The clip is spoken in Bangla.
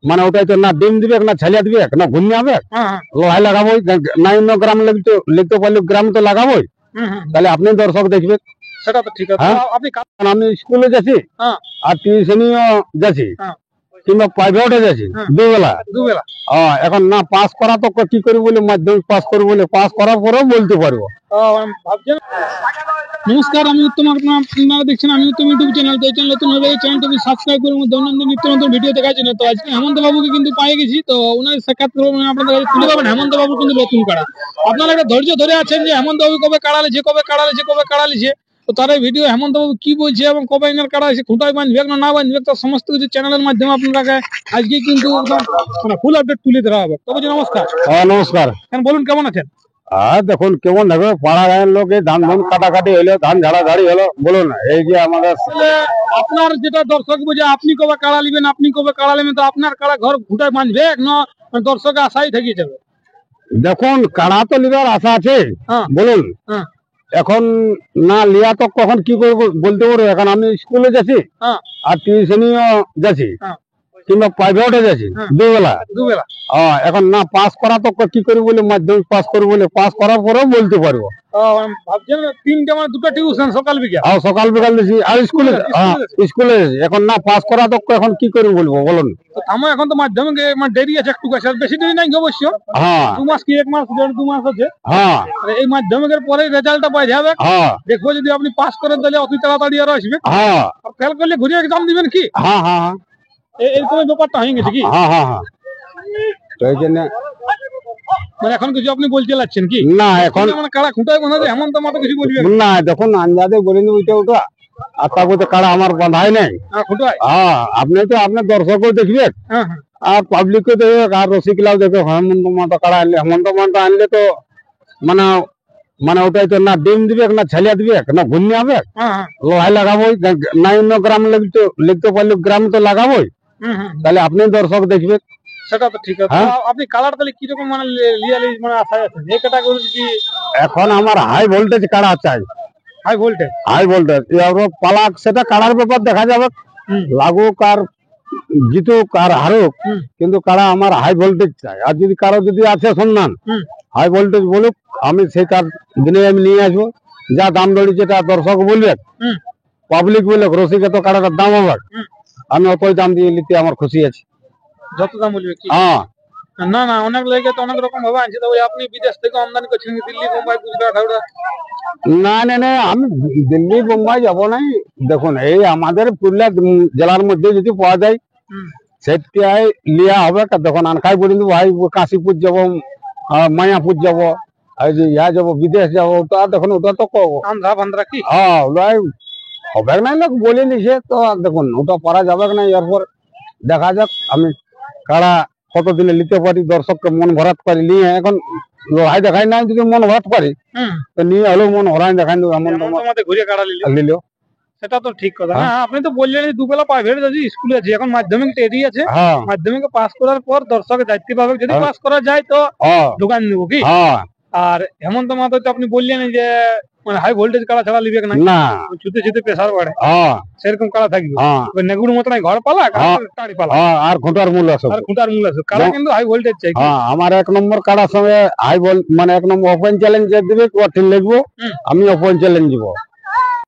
মানে ওটাই তো না ডিম দিবে না ছালিয়া দিবে না ঘুমিয়ে হবে লোহাই লাগাবো না অন্য গ্রাম লিখতে পারলে গ্রাম তো লাগাবোই তাহলে আপনি দর্শক দেখবে সেটা তো ঠিক আছে আপনি আমি স্কুলে যাচ্ছি আর টিউশনিও যাচ্ছি কিংবা প্রাইভেটে যাচ্ছি দুবেলা এখন না পাস করা তো কি করি বলে মাধ্যমিক পাস করবো বলে পাস করার পরেও বলতে পারবো। নমস্কার, আমি উত্তম। আপনারা দেখছেন আমি উত্তম ইউটিউব চ্যানেল। তো এই চ্যানেল নতুন হলে চ্যানেলটাকে সাবস্ক্রাইব করুন, দৈনন্দিন নিত্য নতুন ভিডিও দেখার জন্য। তো আজকে হেমন্ত বাবুকে কিন্তু পেয়ে গেছি, তো ওনার সাক্ষাৎ আপনাদের কাছে তুলে পাবেন। হেমন্ত বাবু কিন্তু নতুন কাড়া, আপনারা একটা ধৈর্য ধরে আছেন যে হেমন্ত বাবু কবে কাড়ালেছে তো তার ভিডিও হেমন্ত বাবু কি বলছে এবং কবে এনার কাড়া আছে, খুঁটায় বাঁধবে না বাঁধবে, তো সমস্ত কিছু চ্যানেলের মাধ্যমে আপনাকে আজকে কিন্তু মানে ফুল আপডেট তুলে ধরা হবে। তবে নমস্কার। নমস্কার, বলুন কেমন আছেন? দেখুন কেমন দেখো পাড়া গায়ের লোক ধান কাটাকাটি হলো, ধান ঝাড়াঝাড়ি হলো, বলুন এই যে আমাদের আপনার যেটা দর্শক বুঝে আপনি কবে কাড়া নেবেন, তো আপনার কাড়া ঘর ঘুটায় বাঁধবে না দর্শক আশাই থেকে যাবে? দেখুন কাড়া তো লিবার আশা আছে, বলুন এখন না লিয়া তো কখন কি করবো বলতে পারবো। এখন আমি স্কুলে যাচ্ছি আর টিউশনিও যাচ্ছি কিংবা প্রাইভেটে যাচ্ছি দুবেলা এখন না পাস করা তো কি করি বলে মাধ্যমিক পাস করবো বলে পাস করার পরেও বলতে পারবো। সকাল বিকাল দিচ্ছি আর স্কুলে এখন না পাস করা তো এখন কি করে বলবো বলুন। এখন তো মাধ্যমিক দেরি আছে একটু, বেশি দেরি নাই অবশ্য, 2 মাস কি 1 মাস 1.5 মাস আছে। এই মাধ্যমিকের পরে রেজাল্টটা পাই যাবে, দেখবো যদি আপনি পাস করেন তাহলে অতি তাড়াতাড়ি আরো আসবে, আর ফেল করলে ঘুরে এক্সাম দিবেন কি। এরকম ব্যাপারটা হয়ে গেছে কি? তো এই জন্য মানে এখন কিছু আপনি বলতে লাগছেন কি না? এখন কাড়া খুঁটায় বাঁধা যায় এমন তো মতো কিছু বলবেন না? দেখুন আন্দাজে বলিনি ওইটা আর তারপরে কাড়া আমার বাঁধাই নাই। আপনি তো আপনার দর্শকও দেখবেন আর পাবলিকও দেখবে আর রসিকলাও দেখবে। হেমন্ত মাতা কাড়া আনলে হেমন্ত মাতা আনলে তো মানে মানে ওটাই তো না ডিম দিবে না ছালিয়া দিবে না ঘুমিয়ে হবে লোহাই লাগাবোই না অন্য গ্রাম লিখতে পারলে গ্রাম তো লাগাবোই তাহলে আপনি দর্শক দেখবে। সেটা তো ঠিক আছে। আপনি কালার তাহলে কিরকম মানে আশায় আছেন? এই ক্যাটাগরি কি এখন আমার হাই ভোল্টেজ কাড়া চাই। হাই ভোল্টেজ পালাক সেটা কাড়ার ব্যাপার দেখা যাবে, লাগুক আর জিতুক আর হারুক, কিন্তু কাড়া আমার হাই ভোল্টেজ চাই। আর যদি কারো যদি আছে সন্ধান হাই ভোল্টেজ বলুক, আমি সেটার দিনে আমি নিয়ে আসবো। যা দাম দড়ি যেটা দর্শক বলবে পাবলিক বলবে রসিকে তো কাড়াটার দাম হবে, আমি অতই দাম দিয়ে নিতে আমার খুশি আছে। যত দাম বলবে কি? না অনেক লেগে তো অনেক রকম ভাবে আনছে। তবে আপনি বিদেশ থেকে আমদানি করছেন, দিল্লি মুম্বাই গুজরাট হাওড়া? না আমি দিল্লি বোম্বাই যাবো নাই। দেখুন এই আমাদের পুরুলিয়া জেলার মধ্যে যদি পাওয়া যায় সেটাই লিয়া হবে। দেখুন আনখাই পর্যন্ত ভাই কাশীপুর যাবো, মায়াপুর যাবো, এই যে ইয়া যাবো বিদেশ যাবো, ওটা দেখুন ওটা তো আন্ধ্রা কি হবে না লোক বলে নিছে তো। দেখুন ওটা পারা যাবে না, এরপর দেখা যাক আমি কাড়া কতদিনে নিতে পারি, দর্শককে মন ভরাত পারি নিয়ে। এখন লড়াই দেখাই নাই, যদি মন ভরাত পারি তো নিয়ে হলেও মন হরাই দেখাই ঘুরে কাড়া নিল। সেটা তো ঠিক কথা। আপনি তো বললেন দুবেলা প্রাইভেট যাচ্ছি, স্কুলে আছি, এখন মাধ্যমিক এড়িয়ে আছে। মাধ্যমিকে পাস করার পর দর্শকের দায়িত্ব পাবে, যদি পাস করা যায় তো দোকান দেবো কি। আর হেমন্ত মাতো আপনি বললেন যে মানে হাই ভোল্টেজ কাড়া ছাড়া লিবে না, ছুতে প্রেসার বাড়ে, সেরকম কাড়া থাকবে। নেগুর মতো ঘর পালা টাড়ি পালা আর খুঁটার মূল আছে, কাড়া কিন্তু হাই ভোল্টেজ চাই। আমার 1 নম্বর কাড়ার সঙ্গে হাই ভোল্ট মানে 1 নম্বর ওপেন চ্যালেঞ্জ দিবে লিখবো, আমি ওপেন চ্যালেঞ্জ দিব।